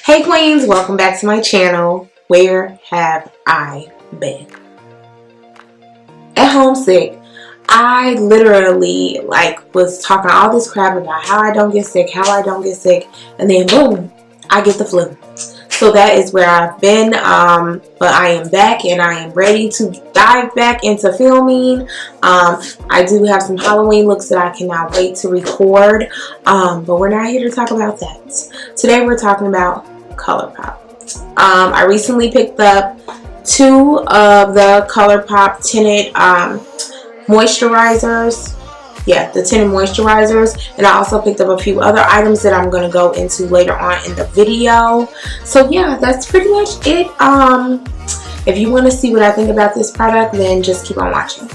Hey queens, welcome back to my channel. Where have I been? At home sick. I literally was talking all this crap about how I don't get sick, and then boom, I get the flu. So that is where I've been, but I am back and I am ready to dive back into filming. I do have some Halloween looks that I cannot wait to record, but we're not here to talk about that. Today we're talking about Colourpop. I recently picked up 2 of the Colourpop tinted moisturizers. Yeah, the tinted moisturizers, and I also picked up a few other items that I'm going to go into later on in the video. So yeah, that's pretty much it. If you want to see what I think about this product, then just keep on watching.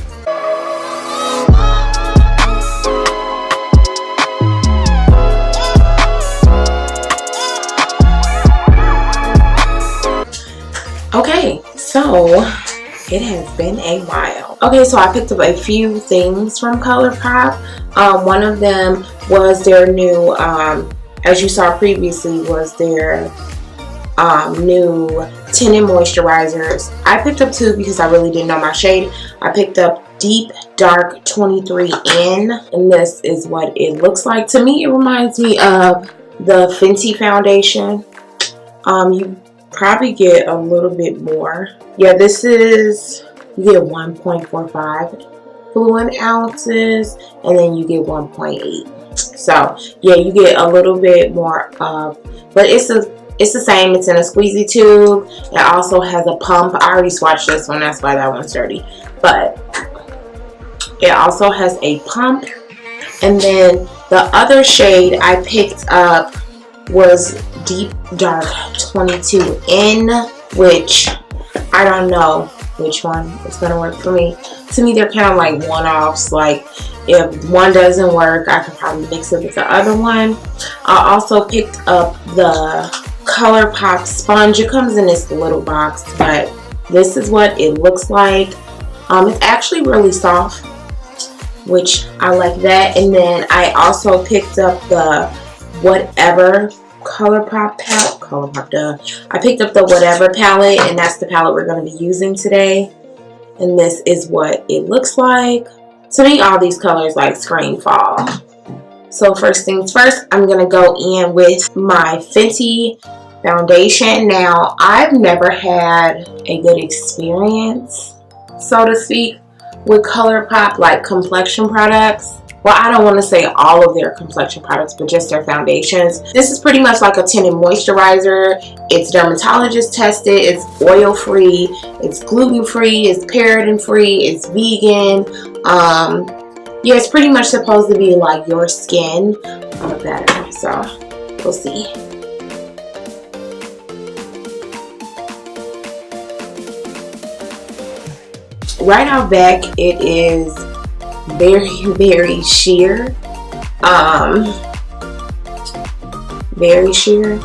Okay, so it has been a while. Okay, so I picked up a few things from Colourpop. One of them was their new, as you saw previously, was their new tinted moisturizers. I picked up 2 because I really didn't know my shade. I picked up Deep Dark 23N, and this is what it looks like. To me, it reminds me of the Fenty foundation. You probably get a little bit more. Yeah, this is, you get 1.45 fluid ounces, and then you get 1.8. So yeah, you get a little bit more of, but it's the same. It's in a squeezy tube. It also has a pump. I already swatched this one, that's why that one's dirty, but it also has a pump. And then the other shade I picked up was Deep Dark 22N, which I don't know which one is going to work for me. To me, they're kind of like one-offs. Like, if one doesn't work, I can probably mix it with the other one. I also picked up the Colourpop sponge. It comes in this little box, but this is what it looks like. It's actually really soft, which I like that. And then I also picked up the Whatever Colourpop palette. I picked up the Whatever palette, and that's the palette we're going to be using today. And this is what it looks like. To me, all these colors like scream fall. So first things first, I'm going to go in with my Fenty foundation. Now, I've never had a good experience, so to speak, with Colourpop like complexion products. Well, I don't want to say all of their complexion products, but just their foundations. This is pretty much like a tinted moisturizer. It's dermatologist tested, it's oil free, it's gluten free, it's paraben free, it's vegan. Yeah, it's pretty much supposed to be like your skin or better. So we'll see. Right out back, it is very sheer, very sheer,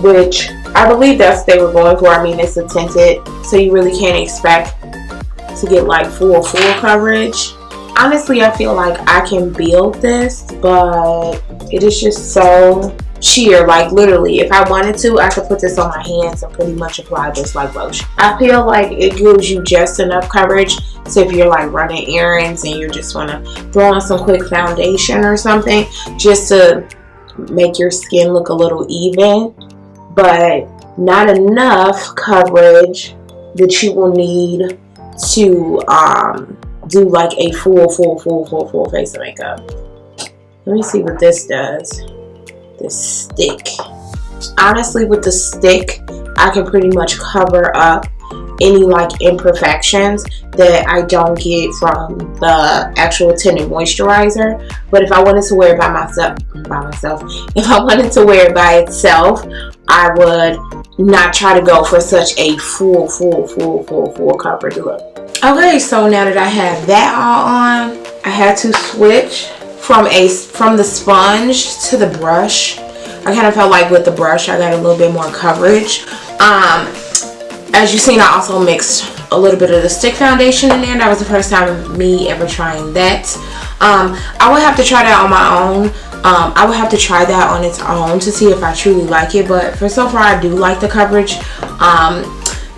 which I believe that's what they were going for. I mean, it's a tinted, so you really can't expect to get like full coverage. Honestly, I feel like I can build this, but it is just so sheer. Like, literally, if I wanted to, I could put this on my hands and pretty much apply this like lotion. I feel like it gives you just enough coverage. So if you're like running errands and you just want to throw on some quick foundation or something, just to make your skin look a little even, but not enough coverage that you will need to do like a full face of makeup. Let me see what this does. This stick. Honestly, with the stick, I can pretty much cover up any like imperfections that I don't get from the actual tinted moisturizer. But if I wanted to wear it by myself, if I wanted to wear it by itself, I would not try to go for such a full coverage look. Okay, so now that I have that all on, I had to switch from the sponge to the brush. I kind of felt like with the brush I got a little bit more coverage. As you've seen, I also mixed a little bit of the stick foundation in there. That was the first time me ever trying that. I would have to try that on my own. I would have to try that on its own to see if I truly like it, but for so far I do like the coverage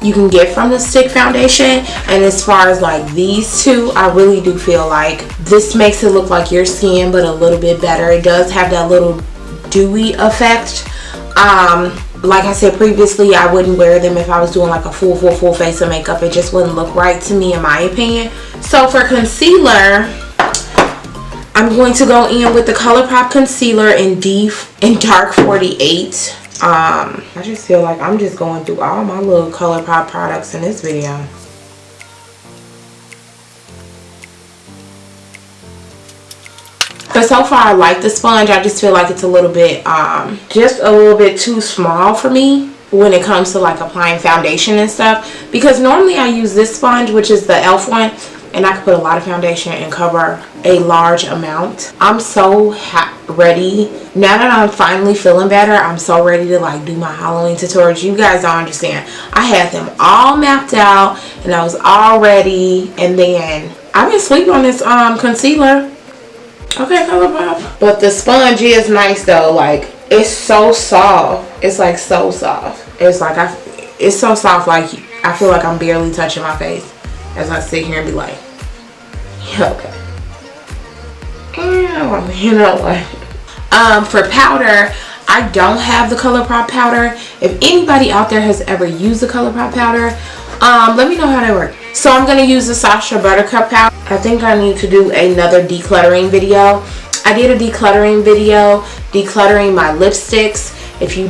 you can get from the stick foundation. And as far as like these two, I really do feel like this makes it look like your skin, but a little bit better. It does have that little dewy effect. Like I said previously, I wouldn't wear them if I was doing like a full face of makeup. It just wouldn't look right to me, in my opinion. So for concealer, I'm going to go in with the Colourpop concealer in dark 48. I just feel like I'm just going through all my little Colourpop products in this video. But so far I like the sponge. I just feel like it's a little bit just a little bit too small for me when it comes to like applying foundation and stuff, because normally I use this sponge, which is the e.l.f. one, and I can put a lot of foundation and cover a large amount. I'm so ready now that I'm finally feeling better. I'm so ready to like do my Halloween tutorials. You guys don't understand, I had them all mapped out and I was all ready, and then I've been sleeping on this concealer. Okay, Colourpop. But the sponge is nice though. Like, it's so soft. It's like so soft. It's like it's so soft, like I feel like I'm barely touching my face as I sit here and be like, yeah, okay. You know what? For powder, I don't have the Colourpop powder. If anybody out there has ever used the Colourpop powder, let me know how they work. So I'm gonna use the Sacha Buttercup powder. I think I need to do another decluttering video. I did a decluttering video, decluttering my lipsticks. If you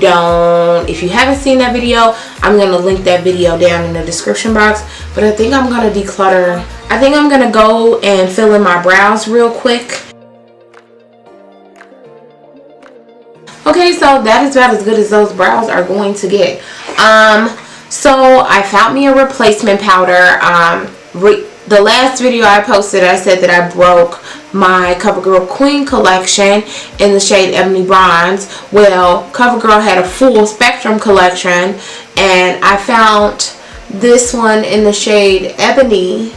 haven't seen that video, I'm gonna link that video down in the description box. But I think I'm gonna declutter. I think I'm gonna go and fill in my brows real quick. Okay, so that is about as good as those brows are going to get. So I found me a replacement powder. The last video I posted, I said that I broke my CoverGirl Queen collection in the shade Ebony Bronze. Well, CoverGirl had a full spectrum collection, and I found this one in the shade Ebony,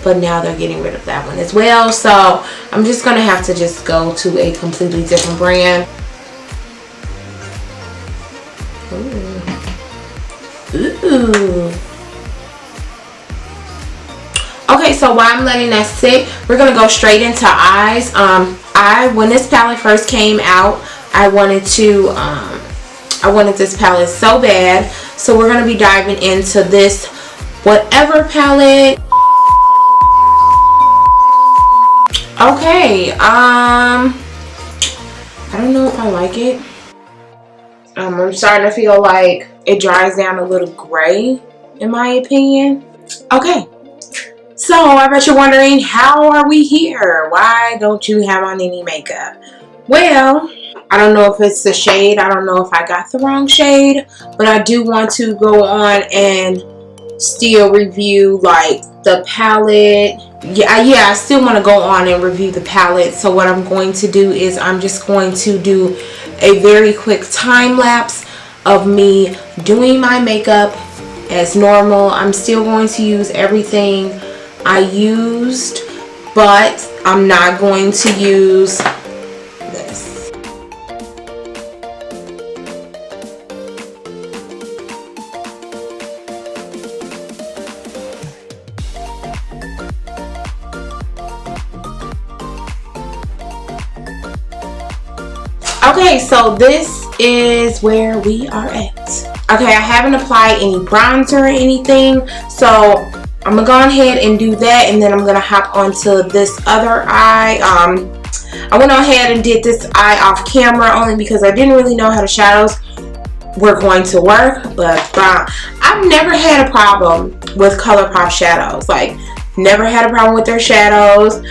but now they're getting rid of that one as well. So I'm just gonna have to just go to a completely different brand. Ooh. Okay, so while I'm letting that sit, we're gonna go straight into eyes. When this palette first came out, I wanted this palette so bad. So we're gonna be diving into this whatever palette. Okay, I don't know if I like it. I'm starting to feel like it dries down a little gray, in my opinion. Okay, so I bet you're wondering, how are we here? Why don't you have on any makeup? Well, I don't know if it's the shade. I don't know if I got the wrong shade, but I do want to go on and still review like the palette. Yeah, I still want to go on and review the palette. So what I'm going to do is I'm just going to do a very quick time lapse of me doing my makeup as normal. I'm still going to use everything I used, but I'm not going to use this. Okay, so this is where we are at. Okay, I haven't applied any bronzer or anything, so I'm gonna go ahead and do that, and then I'm gonna hop onto this other eye. I went ahead and did this eye off camera only because I didn't really know how the shadows were going to work, but I've never had a problem with Colourpop shadows. Like, never had a problem with their shadows.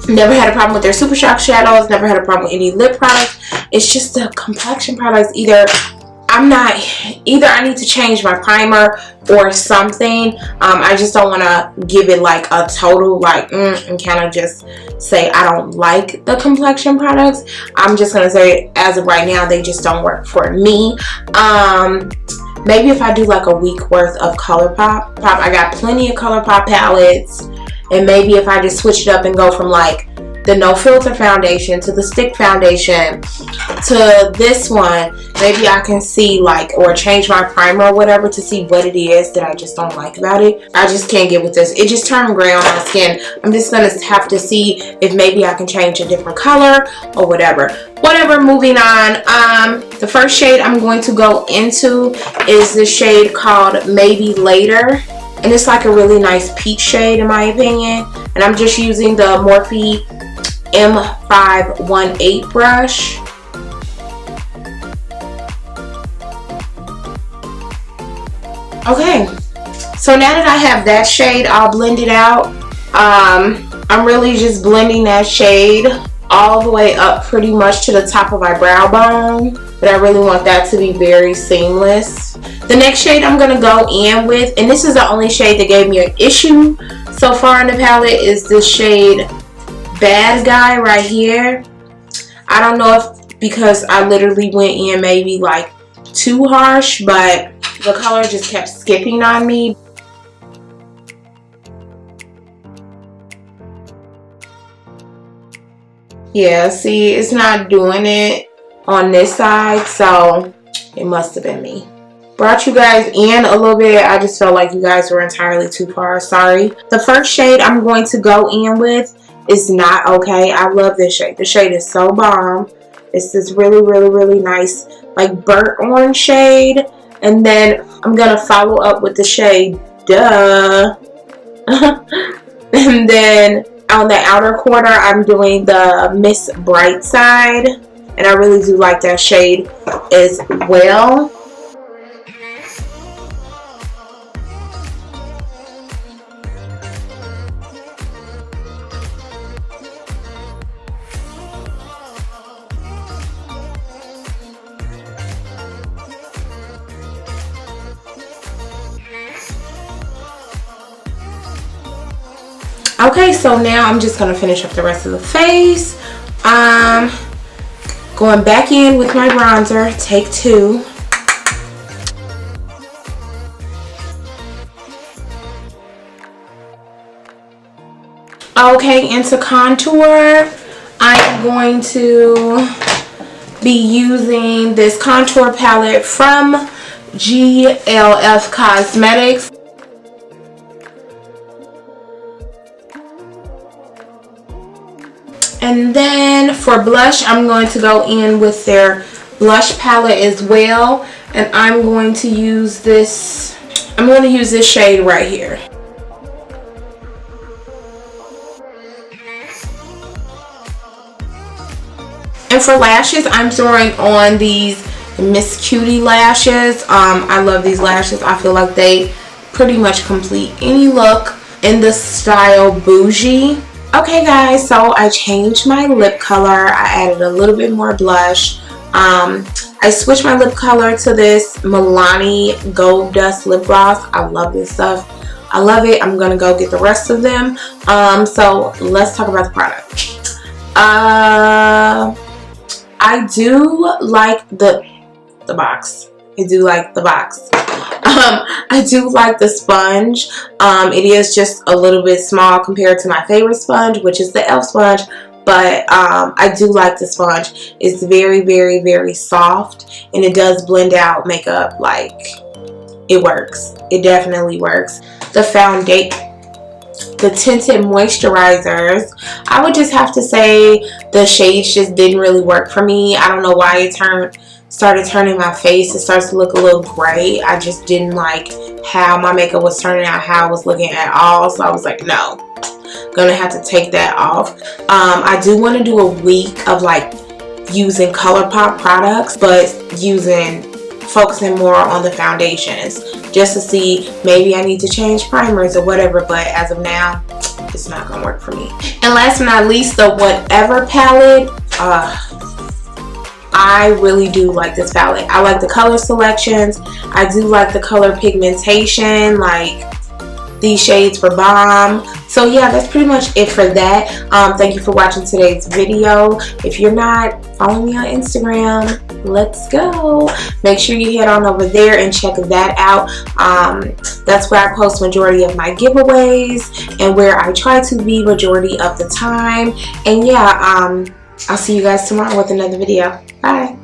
Never had a problem with their Super Shock shadows. Never had a problem with any lip products. It's just the complexion products. Either I need to change my primer or something. I just don't want to give it like a total like and kind of just say I don't like the complexion products. I'm just gonna say as of right now they just don't work for me. Maybe if I do like a week worth of Colourpop, I got plenty of Colourpop palettes, and maybe if I just switch it up and go from like the no filter foundation to the stick foundation to this one. Maybe I can see like, or change my primer or whatever to see what it is that I just don't like about it. I just can't get with this. It just turned gray on my skin. I'm just gonna have to see if maybe I can change a different color or whatever. Moving on. The first shade I'm going to go into is the shade called Maybe Later. And it's like a really nice peach shade in my opinion. And I'm just using the Morphe M518 brush. Okay, so now that I have that shade all blended out, I'm really just blending that shade all the way up pretty much to the top of my brow bone. But I really want that to be very seamless. The next shade I'm going to go in with, and this is the only shade that gave me an issue so far in the palette, is this shade Bad Guy right here. I don't know if because I literally went in maybe like too harsh, but the color just kept skipping on me. Yeah, see, it's not doing it on this side, so it must have been me. Brought you guys in a little bit. I just felt like you guys were entirely too far. Sorry. The first shade I'm going to go in with is Not Okay. I love this shade. The shade is so bomb. It's this really, really, really nice like burnt orange shade. And then I'm going to follow up with the shade Duh. And then on the outer corner, I'm doing the Miss Brightside. And I really do like that shade as well. Okay, so now I'm just going to finish up the rest of the face. Going back in with my bronzer, take 2. Okay, into contour, I'm going to be using this contour palette from GLF Cosmetics. And then for blush, I'm going to go in with their blush palette as well. And I'm going to use this, shade right here. And for lashes, I'm throwing on these Miss Cutie lashes. I love these lashes. I feel like they pretty much complete any look in the style Bougie. Okay guys, so I changed my lip color. I added a little bit more blush. I switched my lip color to this MILANI Gold Dust Lip Gloss. I love this stuff. I love it. I'm going to go get the rest of them. So let's talk about the product. I do like the box. I do like the box. I do like the sponge. It is just a little bit small compared to my favorite sponge, which is the e.l.f. sponge. But I do like the sponge. It's very, very, very soft. And it does blend out makeup. Like, it works. It definitely works. The foundation, the Tinted Moisturizers, I would just have to say the shades just didn't really work for me. I don't know why it started turning my face. It starts to look a little gray. I just didn't like how my makeup was turning out, how I was looking at all. So I was like, no, gonna have to take that off. I do want to do a week of like using Colourpop products, but focusing more on the foundations, just to see maybe I need to change primers or whatever. But as of now, it's not gonna work for me. And last but not least, the Whatever palette. I really do like this palette. I like the color selections. I do like the color pigmentation. Like, these shades were bomb. So yeah, that's pretty much it for that. Thank you for watching today's video. If you're not following me on Instagram, let's go. Make sure you head on over there and check that out. That's where I post majority of my giveaways and where I try to be majority of the time. And yeah, I'll see you guys tomorrow with another video. Bye.